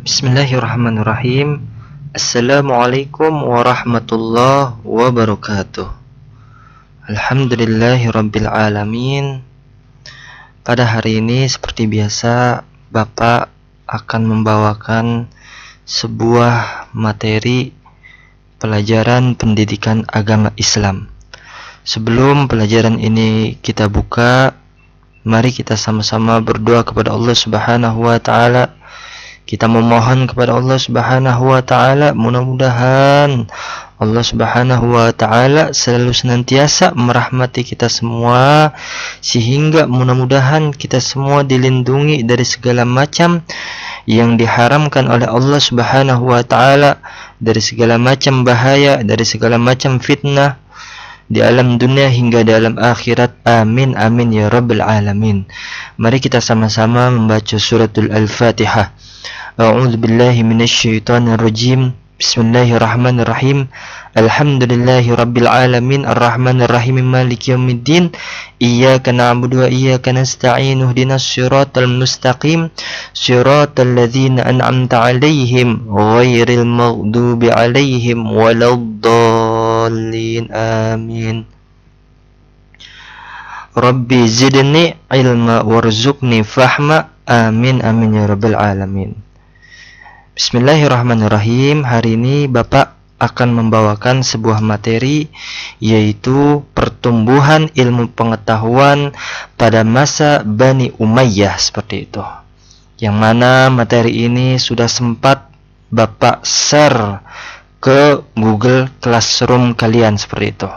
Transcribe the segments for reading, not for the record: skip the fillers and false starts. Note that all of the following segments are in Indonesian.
Bismillahirrahmanirrahim. Assalamualaikum warahmatullahi wabarakatuh. Alhamdulillahirabbil alamin. Pada hari ini seperti biasa Bapak akan membawakan sebuah materi pelajaran pendidikan agama Islam. Sebelum pelajaran ini kita buka, mari kita sama-sama berdoa kepada Allah Subhanahu wa taala. Kita memohon kepada Allah Subhanahu wa taala, mudah-mudahan Allah Subhanahu wa taala selalu senantiasa merahmati kita semua, sehingga mudah-mudahan kita semua dilindungi dari segala macam yang diharamkan oleh Allah Subhanahu wa taala, dari segala macam bahaya, dari segala macam fitnah di alam dunia hingga di alam akhirat. Amin amin ya rabbal alamin. Mari kita sama-sama membaca suratul Al-Fatihah. A'udzu billahi minasyaitonir rajim. Bismillahirrahmanirrahim. Alhamdulillahi rabbil alamin arrahmanir rahim maliki yaumiddin. Iyyaka na'budu wa iyyaka nasta'in. Ihdinas siratal mustaqim. Siratal ladzina an'amta 'alaihim ghairil maghdubi 'alaihim waladdallin. Amin. Rabbi zidni ilma warzuqni fahma. Amin amin ya rabbal alamin. Bismillahirrahmanirrahim. Hari ini Bapak akan membawakan sebuah materi, yaitu pertumbuhan ilmu pengetahuan pada masa Bani Umayyah, seperti itu. Yang mana materi ini sudah sempat Bapak share ke Google Classroom kalian, seperti itu.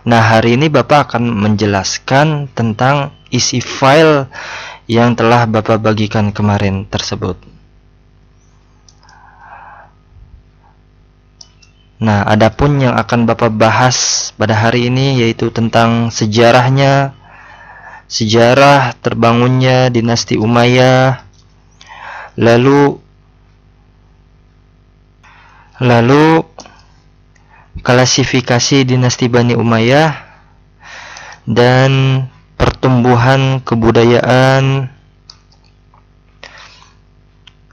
Nah, hari ini Bapak akan menjelaskan tentang isi file yang telah Bapak bagikan kemarin tersebut. Nah, adapun yang akan Bapak bahas pada hari ini yaitu tentang sejarahnya, sejarah terbangunnya dinasti Umayyah, lalu klasifikasi dinasti Bani Umayyah, dan pertumbuhan kebudayaan,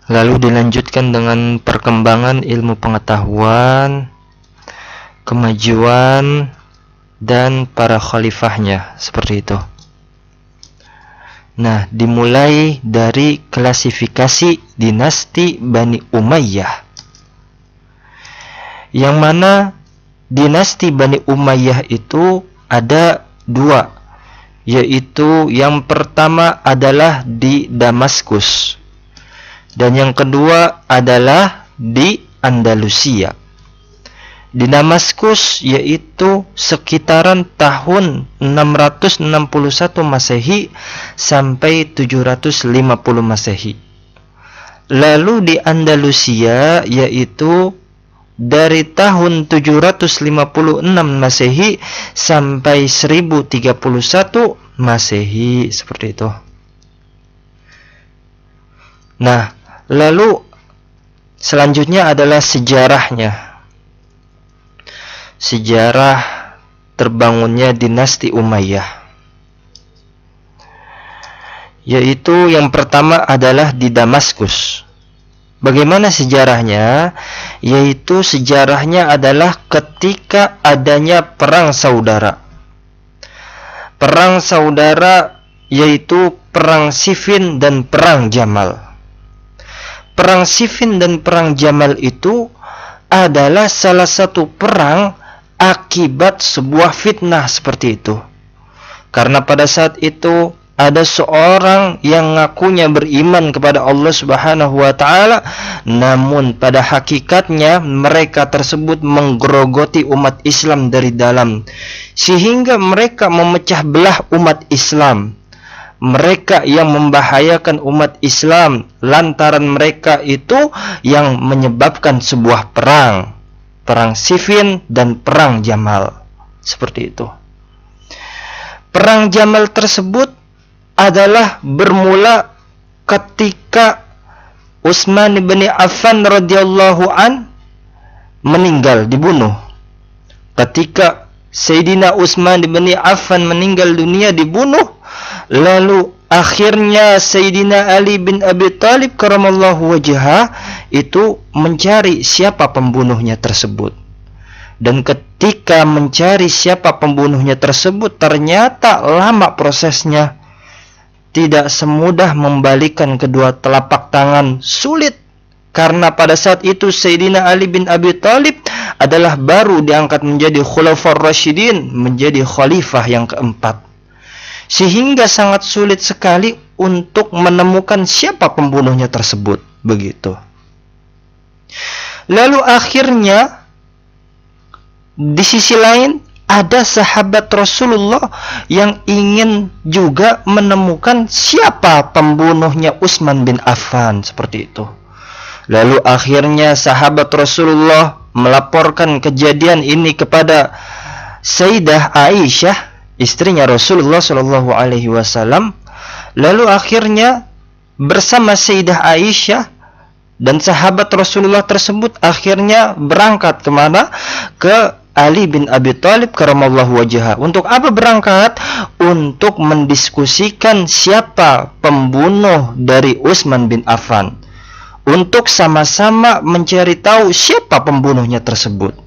lalu dilanjutkan dengan perkembangan ilmu pengetahuan, kemajuan, dan para khalifahnya, seperti itu. Nah, dimulai dari klasifikasi dinasti Bani Umayyah, yang mana dinasti Bani Umayyah itu ada dua, yaitu yang pertama adalah di Damaskus, dan yang kedua adalah di Andalusia. Di Damaskus yaitu sekitaran tahun 661 Masehi sampai 750 Masehi. Lalu di Andalusia yaitu dari tahun 756 Masehi sampai 1031 Masehi, seperti itu. Nah, lalu selanjutnya adalah sejarahnya. Sejarah terbangunnya dinasti Umayyah, yaitu yang pertama adalah di Damaskus. Bagaimana sejarahnya? Yaitu sejarahnya adalah ketika adanya perang saudara. Perang saudara yaitu perang Siffin dan perang Jamal. Perang Siffin dan perang Jamal itu adalah salah satu perang akibat sebuah fitnah, seperti itu. Karena pada saat itu ada seorang yang ngakunya beriman kepada Allah Subhanahu wa taala, namun pada hakikatnya mereka tersebut menggerogoti umat Islam dari dalam, sehingga mereka memecah belah umat Islam. Mereka yang membahayakan umat Islam, lantaran mereka itu yang menyebabkan sebuah perang, perang Siffin dan perang Jamal, seperti itu. Perang Jamal tersebut adalah bermula ketika Utsman bin Affan radhiyallahu an meninggal, dibunuh. Ketika Sayyidina Utsman bin Affan meninggal dunia, dibunuh, lalu akhirnya Sayyidina Ali bin Abi Thalib karamallahu wajhah itu mencari siapa pembunuhnya tersebut. Dan ketika mencari siapa pembunuhnya tersebut, ternyata lama prosesnya. Tidak semudah membalikan kedua telapak tangan, sulit. Karena pada saat itu Sayyidina Ali bin Abi Thalib adalah baru diangkat menjadi Khulafaur Rasyidin, menjadi khalifah yang keempat. Sehingga sangat sulit sekali untuk menemukan siapa pembunuhnya tersebut. Begitu. Lalu akhirnya di sisi lain ada sahabat Rasulullah yang ingin juga menemukan siapa pembunuhnya Utsman bin Affan, seperti itu. Lalu akhirnya sahabat Rasulullah melaporkan kejadian ini kepada Sayyidah Aisyah, istrinya Rasulullah Shallallahu Alaihi Wasallam. Lalu akhirnya bersama Sayyidah Aisyah dan sahabat Rasulullah tersebut akhirnya berangkat kemana? Ke Ali bin Abi Thalib karamallahu wajhah. Untuk apa berangkat? Untuk mendiskusikan siapa pembunuh dari Utsman bin Affan. Untuk sama-sama mencari tahu siapa pembunuhnya tersebut.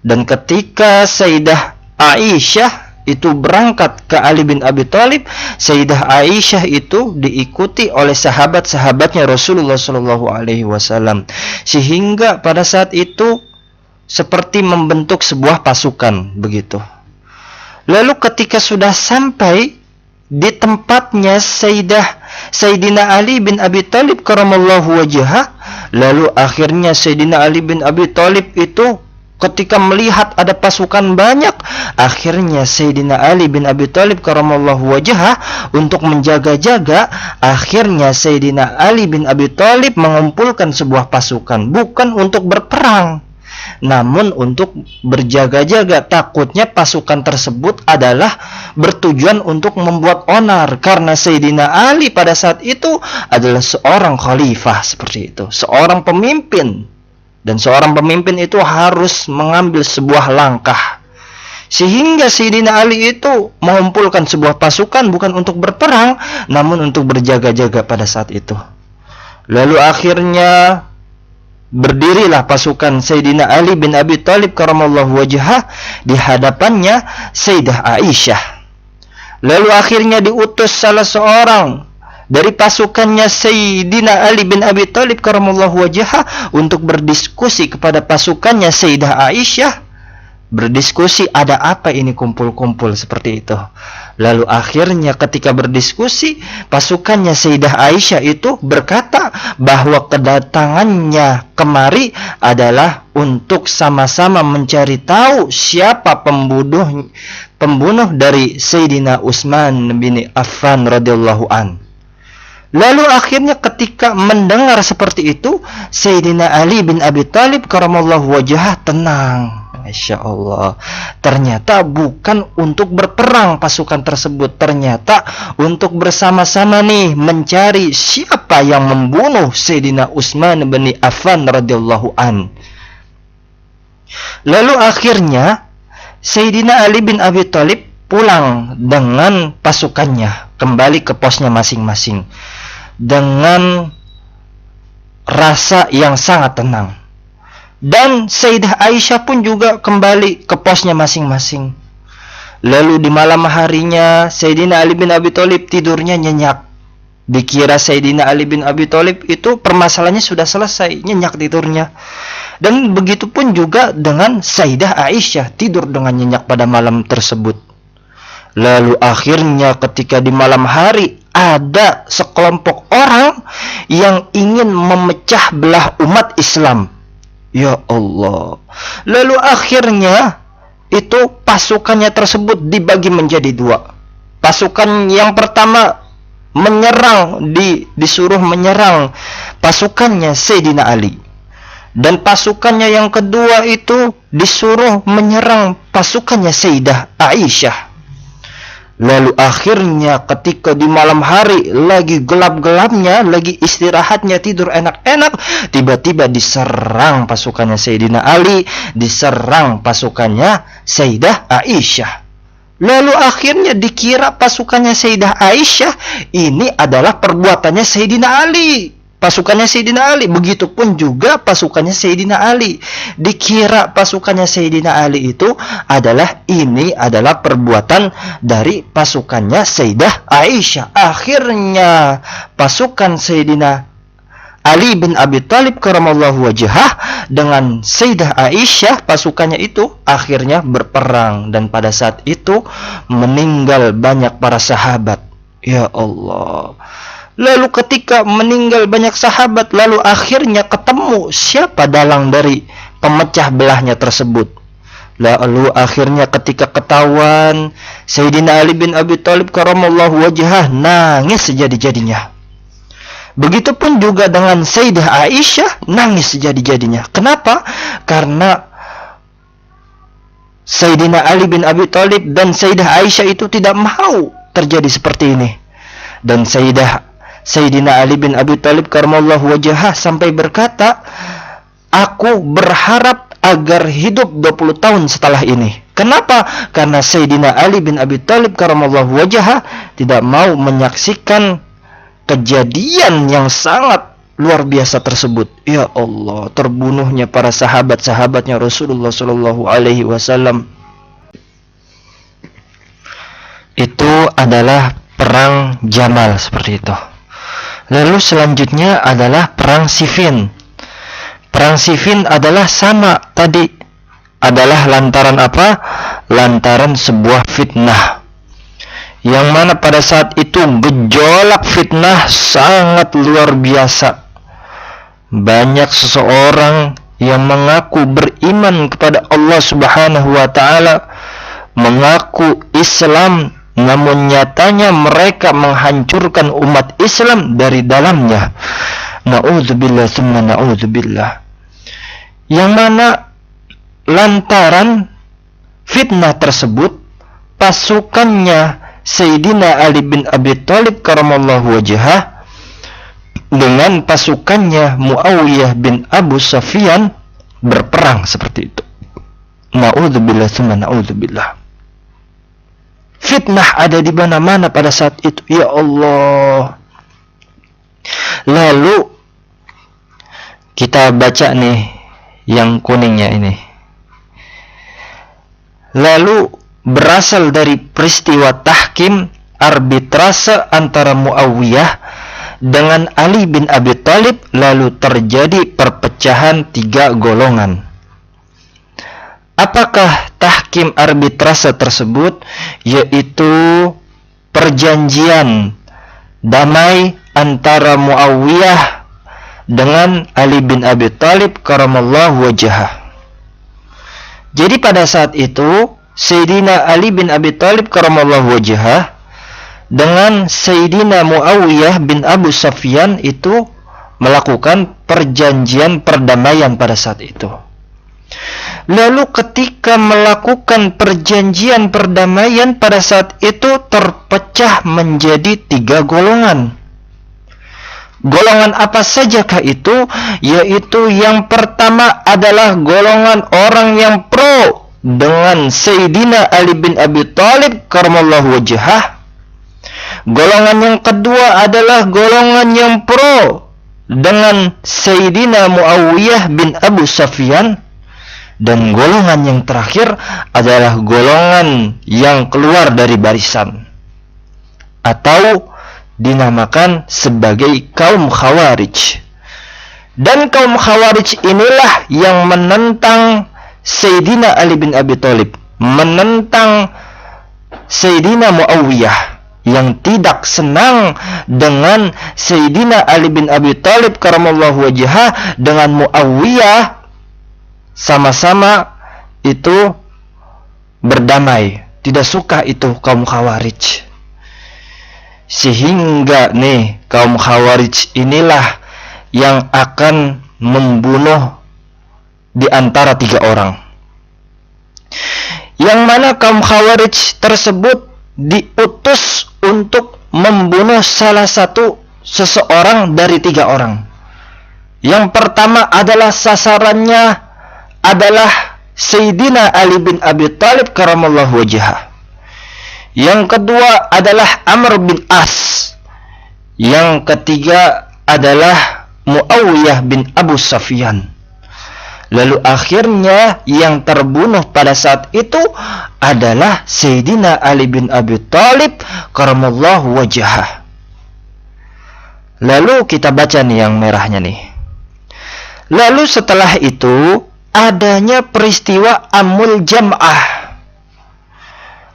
Dan ketika Sayyidah Aisyah itu berangkat ke Ali bin Abi Thalib, Sayyidah Aisyah itu diikuti oleh sahabat-sahabatnya Rasulullah Shallallahu Alaihi Wasallam, sehingga pada saat itu seperti membentuk sebuah pasukan begitu. Lalu ketika sudah sampai di tempatnya Sayyidina Ali bin Abi Thalib karamallahu wajhah, lalu akhirnya Sayyidina Ali bin Abi Thalib itu ketika melihat ada pasukan banyak, akhirnya Sayyidina Ali bin Abi Thalib karamallahu wajhah untuk menjaga-jaga, akhirnya Sayyidina Ali bin Abi Thalib mengumpulkan sebuah pasukan, bukan untuk berperang, namun untuk berjaga-jaga. Takutnya pasukan tersebut adalah bertujuan untuk membuat onar, karena Sayyidina Ali pada saat itu adalah seorang khalifah, seperti itu, seorang pemimpin. Dan seorang pemimpin itu harus mengambil sebuah langkah. Sehingga Sayyidina Ali itu mengumpulkan sebuah pasukan bukan untuk berperang, namun untuk berjaga-jaga pada saat itu. Lalu akhirnya berdirilah pasukan Sayyidina Ali bin Abi Thalib karamallahu wajhah di hadapannya Sayyidah Aisyah. Lalu akhirnya diutus salah seorang dari pasukannya Sayyidina Ali bin Abi Thalib karamallahu wajhah untuk berdiskusi kepada pasukannya Sayyidah Aisyah. Berdiskusi, ada apa ini kumpul-kumpul seperti itu. Lalu akhirnya ketika berdiskusi, pasukannya Sayyidah Aisyah itu berkata bahwa kedatangannya kemari adalah untuk sama-sama mencari tahu siapa pembunuh dari Sayyidina Utsman bin Affan radhiyallahu an. Lalu akhirnya ketika mendengar seperti itu, Sayyidina Ali bin Abi Thalib karamallahu wajhah tenang. Masya Allah, ternyata bukan untuk berperang pasukan tersebut, ternyata untuk bersama-sama nih mencari siapa yang membunuh Sayyidina Utsman bin Affan radhiyallahu an. Lalu akhirnya Sayyidina Ali bin Abi Thalib pulang dengan pasukannya kembali ke posnya masing-masing dengan rasa yang sangat tenang. Dan Sayyidah Aisyah pun juga kembali ke posnya masing-masing. Lalu di malam harinya Sayyidina Ali bin Abi Thalib tidurnya nyenyak. Dikira Sayyidina Ali bin Abi Thalib itu permasalahannya sudah selesai, nyenyak tidurnya. Dan begitu pun juga dengan Sayyidah Aisyah, tidur dengan nyenyak pada malam tersebut. Lalu akhirnya ketika di malam hari ada sekelompok orang yang ingin memecah belah umat Islam. Ya Allah. Lalu akhirnya itu pasukannya tersebut dibagi menjadi dua. Pasukan yang pertama disuruh menyerang pasukannya Sayyidina Ali. Dan pasukannya yang kedua itu disuruh menyerang pasukannya Sayyidah Aisyah. Lalu akhirnya ketika di malam hari lagi gelap-gelapnya, lagi istirahatnya tidur enak-enak, tiba-tiba diserang pasukannya Sayyidina Ali, diserang pasukannya Sayyidah Aisyah. Lalu akhirnya dikira pasukannya Sayyidah Aisyah ini adalah perbuatannya Sayyidina Ali. Pasukannya Sayyidina Ali. Begitupun juga pasukannya Sayyidina Ali. Dikira pasukannya Sayyidina Ali itu ini adalah perbuatan dari pasukannya Sayyidah Aisyah. Akhirnya pasukan Sayyidina Ali bin Abi Thalib karamallahu wajhah dengan Sayyidah Aisyah, pasukannya itu akhirnya berperang, dan pada saat itu meninggal banyak para sahabat. Ya Allah. Lalu ketika meninggal banyak sahabat, lalu akhirnya ketemu siapa dalang dari pemecah belahnya tersebut. Lalu akhirnya ketika ketahuan, Sayyidina Ali bin Abi Thalib karamallahu wajhah nangis sejadi-jadinya. Begitupun juga dengan Sayyidah Aisyah nangis sejadi-jadinya. Kenapa? Karena Sayyidina Ali bin Abi Thalib dan Sayyidah Aisyah itu tidak mau terjadi seperti ini. Dan Sayyidina Ali bin Abi Thalib karamallahu wajhah sampai berkata, aku berharap agar hidup 20 tahun setelah ini. Kenapa? Karena Sayyidina Ali bin Abi Thalib karamallahu wajhah tidak mau menyaksikan kejadian yang sangat luar biasa tersebut. Ya Allah, terbunuhnya para sahabat-sahabatnya Rasulullah Shallallahu Alaihi Wasallam. Itu adalah perang Jamal seperti itu. Lalu selanjutnya adalah perang Siffin. Perang Siffin adalah sama tadi. Adalah lantaran apa? Lantaran sebuah fitnah. Yang mana pada saat itu gejolak fitnah sangat luar biasa. Banyak seseorang yang mengaku beriman kepada Allah Subhanahu wa taala, mengaku Islam, namun nyatanya mereka menghancurkan umat Islam dari dalamnya. Na'udzubillah tsumma na'udzubillah. Yang mana lantaran fitnah tersebut, pasukannya Sayyidina Ali bin Abi Thalib karamallahu wajhah dengan pasukannya Muawiyah bin Abu Sufyan berperang seperti itu. Na'udzubillah tsumma na'udzubillah. Fitnah ada di mana-mana pada saat itu. Ya Allah. Lalu kita baca nih yang kuningnya ini. Lalu berasal dari peristiwa tahkim arbitrase antara Muawiyah dengan Ali bin Abi Thalib, lalu terjadi perpecahan 3 golongan. Apakah tahkim arbitrase tersebut? Yaitu perjanjian damai antara Muawiyah dengan Ali bin Abi Thalib karamallahu wajhah. Jadi pada saat itu Sayyidina Ali bin Abi Thalib karamallahu wajhah dengan Sayyidina Muawiyah bin Abu Sufyan itu melakukan perjanjian perdamaian pada saat itu. Lalu ketika melakukan perjanjian perdamaian pada saat itu terpecah menjadi 3 golongan. Golongan apa sajakah itu? Yaitu yang pertama adalah golongan orang yang pro dengan Sayyidina Ali bin Abi Thalib karamallahu wajhah. Golongan yang kedua adalah golongan yang pro dengan Sayyidina Muawiyah bin Abu Sufyan. Dan golongan yang terakhir adalah golongan yang keluar dari barisan, atau dinamakan sebagai kaum Khawarij. Dan kaum Khawarij inilah yang menentang Sayyidina Ali bin Abi Thalib, menentang Sayyidina Muawiyah, yang tidak senang dengan Sayyidina Ali bin Abi Thalib karamallahu wajhah dengan Muawiyah, sama-sama itu berdamai. Tidak suka itu kaum Khawarij. Sehingga nih kaum Khawarij inilah yang akan membunuh di antara 3 orang. Yang mana kaum Khawarij tersebut diutus untuk membunuh salah satu seseorang dari 3 orang. Yang pertama adalah sasarannya adalah Sayyidina Ali bin Abi Thalib karamallahu wajhah. Yang kedua adalah Amr bin As. Yang ketiga adalah Muawiyah bin Abu Sufyan. Lalu akhirnya yang terbunuh pada saat itu adalah Sayyidina Ali bin Abi Thalib karamallahu wajhah. Lalu kita baca nih yang merahnya nih. Lalu setelah itu adanya peristiwa Amul Jam'ah.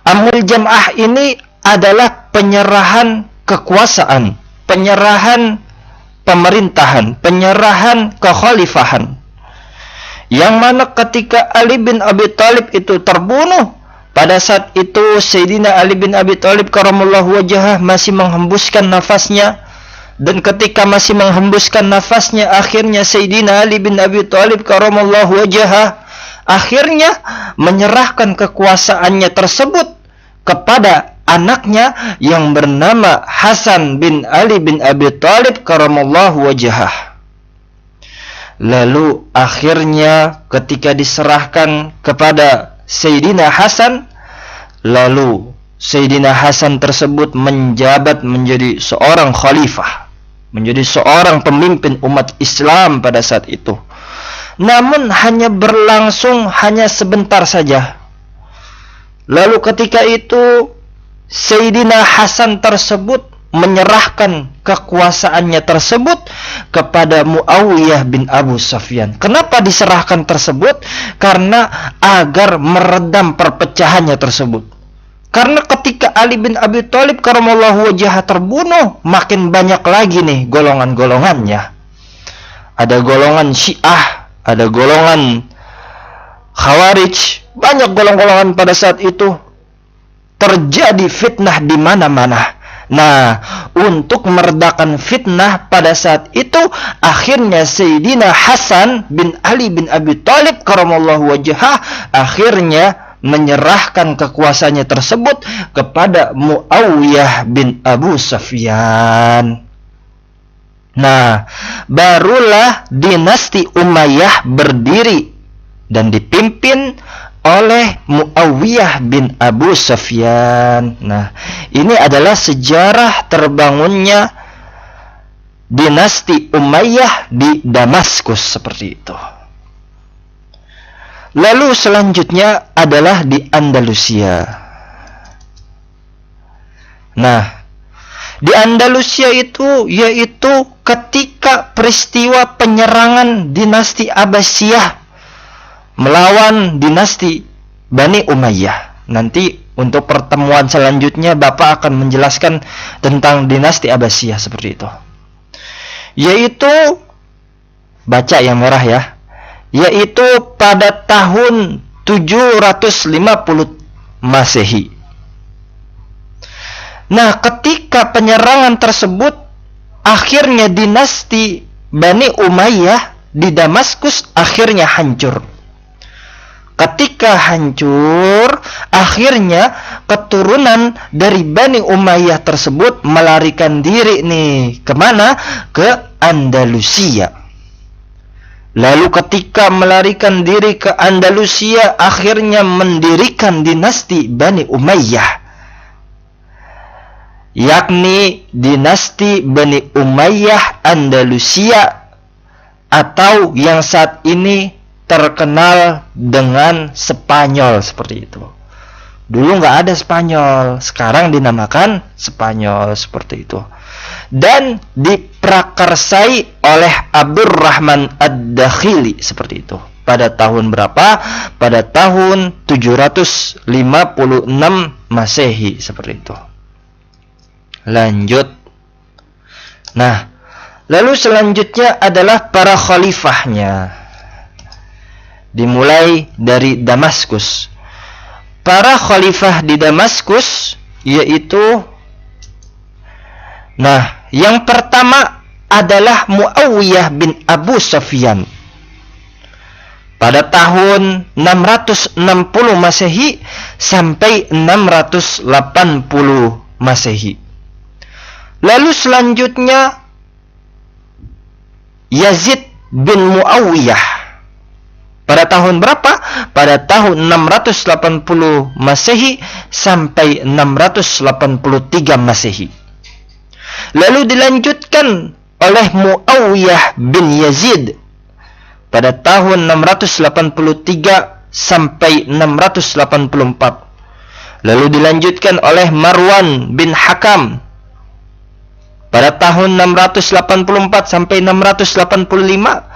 Amul Jam'ah ini adalah penyerahan kekuasaan, penyerahan pemerintahan, penyerahan kekhalifahan. Yang mana ketika Ali bin Abi Thalib itu terbunuh, pada saat itu Sayyidina Ali bin Abi Thalib karamallahu wajhah masih menghembuskan nafasnya. Dan ketika masih menghembuskan nafasnya, akhirnya Sayyidina Ali bin Abi Thalib karamallahu wajhah akhirnya menyerahkan kekuasaannya tersebut kepada anaknya yang bernama Hasan bin Ali bin Abi Thalib karamallahu wajhah. Lalu akhirnya ketika diserahkan kepada Sayyidina Hasan, lalu Sayyidina Hasan tersebut menjabat menjadi seorang khalifah, menjadi seorang pemimpin umat Islam pada saat itu. Namun hanya berlangsung hanya sebentar saja. Lalu ketika itu Sayyidina Hasan tersebut menyerahkan kekuasaannya tersebut kepada Muawiyah bin Abu Sufyan. Kenapa diserahkan tersebut? Karena agar meredam perpecahannya tersebut. Karena ketika Ali bin Abi Thalib karamallahu wajhah terbunuh, makin banyak lagi nih golongan-golongannya. Ada golongan Syiah, ada golongan Khawarij, banyak golongan-golongan pada saat itu. Terjadi fitnah di mana-mana. Nah, untuk meredakan fitnah pada saat itu, akhirnya Sayyidina Hasan bin Ali bin Abi Thalib karamallahu wajhah akhirnya menyerahkan kekuasaannya tersebut kepada Muawiyah bin Abu Sufyan. Nah, barulah dinasti Umayyah berdiri dan dipimpin oleh Muawiyah bin Abu Sufyan. Nah, ini adalah sejarah terbangunnya dinasti Umayyah di Damaskus seperti itu. Lalu selanjutnya adalah di Andalusia. Nah, di Andalusia itu yaitu ketika peristiwa penyerangan dinasti Abbasiyah melawan dinasti Bani Umayyah. Nanti untuk pertemuan selanjutnya Bapak akan menjelaskan tentang dinasti Abbasiyah seperti itu. Yaitu, baca yang merah ya, yaitu pada tahun 750 Masehi. Nah, ketika penyerangan tersebut, akhirnya dinasti Bani Umayyah di Damaskus akhirnya hancur. Ketika hancur, akhirnya keturunan dari Bani Umayyah tersebut melarikan diri nih. Kemana? Ke Andalusia. Lalu ketika melarikan diri ke Andalusia, akhirnya mendirikan dinasti Bani Umayyah, yakni dinasti Bani Umayyah Andalusia, atau yang saat ini terkenal dengan Spanyol seperti itu. Dulu nggak ada Spanyol, sekarang dinamakan Spanyol seperti itu. Dan diprakarsai oleh Abdurrahman Ad-Dakhili seperti itu. Pada tahun berapa? Pada tahun 756 Masehi seperti itu. Lanjut. Nah, lalu selanjutnya adalah para khalifahnya. Dimulai dari Damaskus. Para khalifah di Damaskus yaitu, nah, yang pertama adalah Muawiyah bin Abu Sufyan. Pada tahun 660 Masehi sampai 680 Masehi. Lalu selanjutnya Yazid bin Muawiyah pada tahun berapa? Pada tahun 680 Masehi sampai 683 Masehi. Lalu dilanjutkan oleh Muawiyah bin Yazid pada tahun 683 sampai 684. Lalu dilanjutkan oleh Marwan bin Hakam pada tahun 684 sampai 685.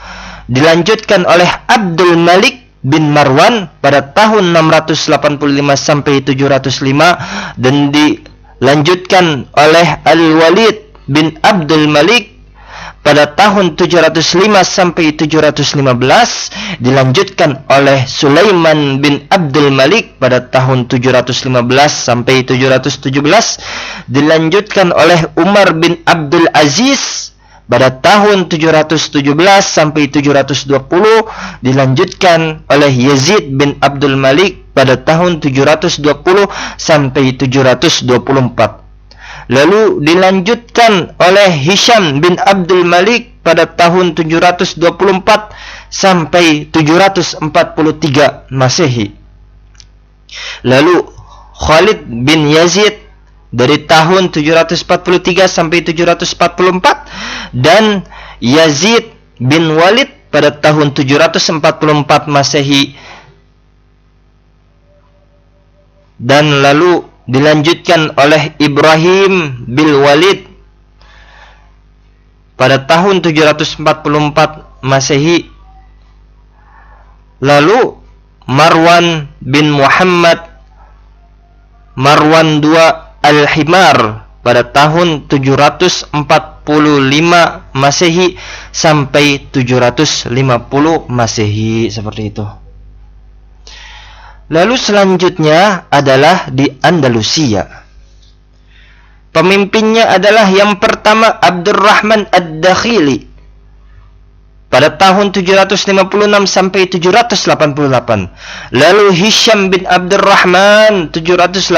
Dilanjutkan oleh Abdul Malik bin Marwan pada tahun 685 sampai 705, dan dilanjutkan oleh Al-Walid bin Abdul Malik pada tahun 705 sampai 715. Dilanjutkan oleh Sulaiman bin Abdul Malik pada tahun 715 sampai 717. Dilanjutkan oleh Umar bin Abdul Aziz pada tahun 717 sampai 720. Dilanjutkan oleh Yazid bin Abdul Malik pada tahun 720 sampai 724. Lalu dilanjutkan oleh Hisham bin Abdul Malik pada tahun 724 sampai 743 Masehi. Lalu Khalid bin Yazid dari tahun 743 sampai 744, dan Yazid bin Walid pada tahun 744 Masehi. Dan lalu dilanjutkan oleh Ibrahim bin Walid pada tahun 744 Masehi. Lalu Marwan bin Muhammad Marwan II Al-Himar pada tahun 745 Masehi sampai 750 Masehi, seperti itu. Lalu selanjutnya adalah di Andalusia. Pemimpinnya adalah yang pertama Abdurrahman Ad-Dakhili pada tahun 756 sampai 788. Lalu Hisham bin Abdurrahman 788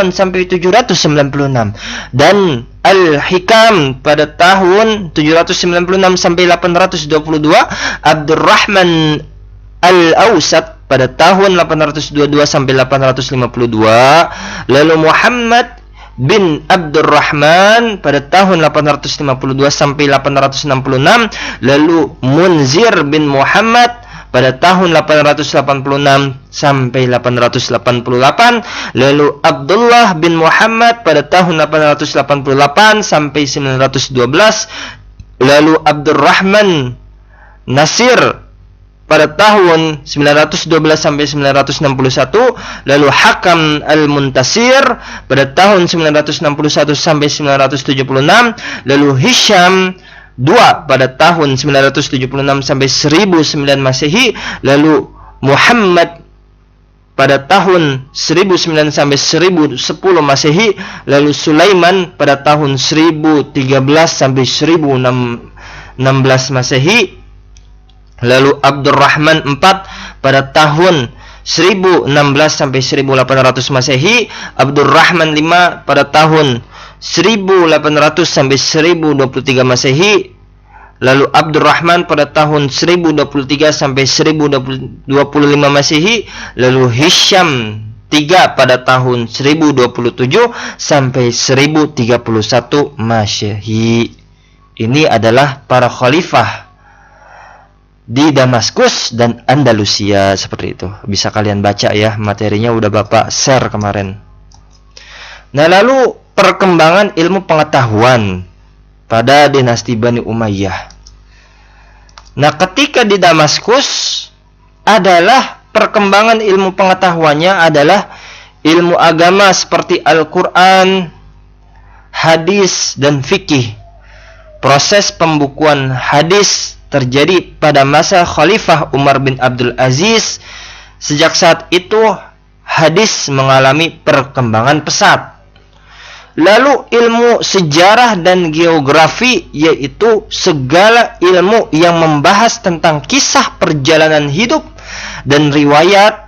sampai 796, dan Al-Hikam pada tahun 796 sampai 822. Abdurrahman Al-Awsat pada tahun 822 sampai 852. Lalu Muhammad bin Abdurrahman pada tahun 852 sampai 866. Lalu Munzir bin Muhammad pada tahun 886 sampai 888. Lalu Abdullah bin Muhammad pada tahun 888 sampai 912. Lalu Abdurrahman Nasir pada tahun 912 sampai 961. Lalu Hakam Al-Muntasir pada tahun 961 sampai 976. Lalu Hisham II pada tahun 976 sampai 1009 Masehi. Lalu Muhammad pada tahun 1009 sampai 1010 Masehi. Lalu Sulaiman pada tahun 1013 sampai 1016 Masehi. Lalu Abdurrahman IV pada tahun 1016 sampai 1800 Masehi. Abdurrahman V pada tahun 1800 sampai 1023 Masehi. Lalu Abdurrahman pada tahun 1023 sampai 1025 Masehi. Lalu Hisham III pada tahun 1027 sampai 1031 Masehi. Ini adalah para khalifah di Damaskus dan Andalusia, seperti itu. Bisa kalian baca ya, materinya udah Bapak share kemarin. Nah, lalu perkembangan ilmu pengetahuan pada dinasti Bani Umayyah. Nah, ketika di Damaskus adalah perkembangan ilmu pengetahuannya adalah ilmu agama seperti Al-Quran, hadis, dan fikih. Proses pembukuan hadis terjadi pada masa Khalifah Umar bin Abdul Aziz. Sejak saat itu hadis mengalami perkembangan pesat. Lalu ilmu sejarah dan geografi, yaitu segala ilmu yang membahas tentang kisah perjalanan hidup dan riwayat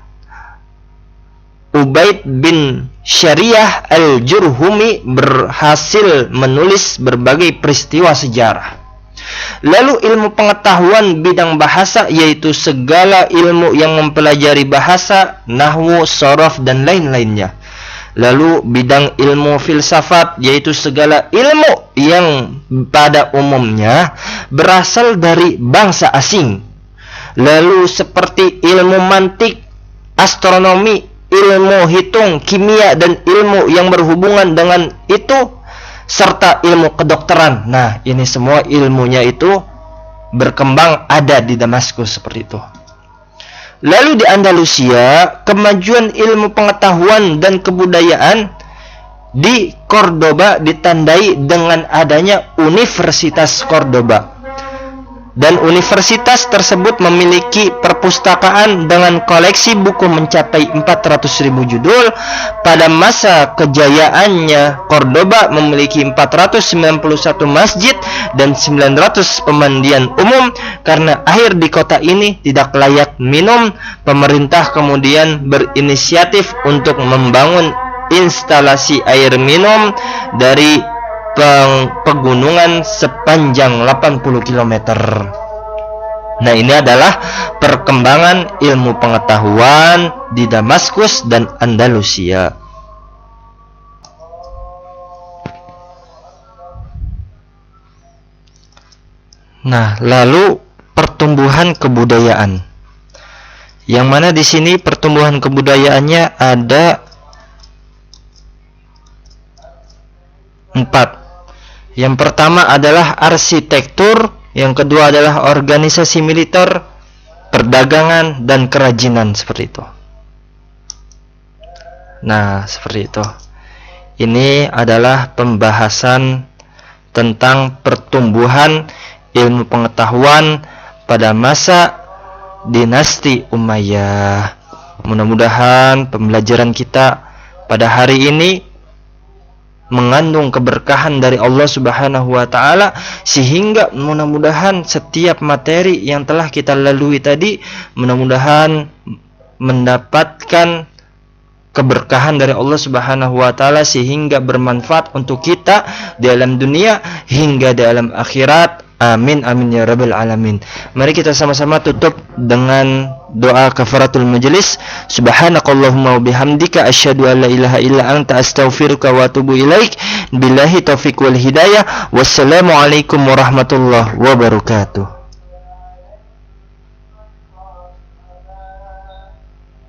Ubaid bin Syariah Al-Jurhumi berhasil menulis berbagai peristiwa sejarah. Lalu ilmu pengetahuan bidang bahasa, yaitu segala ilmu yang mempelajari bahasa, nahwu, sorof, dan lain-lainnya. Lalu bidang ilmu filsafat, yaitu segala ilmu yang pada umumnya berasal dari bangsa asing. Lalu seperti ilmu mantik, astronomi, ilmu hitung, kimia, dan ilmu yang berhubungan dengan itu, serta ilmu kedokteran. Nah, ini semua ilmunya itu berkembang ada di Damaskus seperti itu. Lalu di Andalusia, kemajuan ilmu pengetahuan dan kebudayaan di Cordoba ditandai dengan adanya Universitas Cordoba. Dan universitas tersebut memiliki perpustakaan dengan koleksi buku mencapai 400.000 judul. Pada masa kejayaannya, Cordoba memiliki 491 masjid dan 900 pemandian umum. Karena air di kota ini tidak layak minum, pemerintah kemudian berinisiatif untuk membangun instalasi air minum dari pegunungan sepanjang 80 km. Nah, ini adalah perkembangan ilmu pengetahuan di Damaskus dan Andalusia. Nah, lalu pertumbuhan kebudayaan. Yang mana di sini pertumbuhan kebudayaannya ada 4. Yang pertama adalah arsitektur, yang kedua adalah organisasi militer, perdagangan, dan kerajinan, seperti itu. Nah, seperti itu. Ini adalah pembahasan tentang pertumbuhan ilmu pengetahuan pada masa dinasti Umayyah. Mudah-mudahan pembelajaran kita pada hari ini mengandung keberkahan dari Allah Subhanahu wa taala, sehingga mudah-mudahan setiap materi yang telah kita lalui tadi mudah-mudahan mendapatkan keberkahan dari Allah Subhanahu wa taala, sehingga bermanfaat untuk kita di alam dunia hingga di alam akhirat. Amin amin ya rabbal alamin. Mari kita sama-sama tutup dengan doa kafaratul majlis. Subhanakallahumma wa bihamdika asyhadu an la ilaha illa anta astaghfiruka wa atubu ilaik. Billahi taufiq wal hidayah. Wassalamualaikum warahmatullahi wabarakatuh.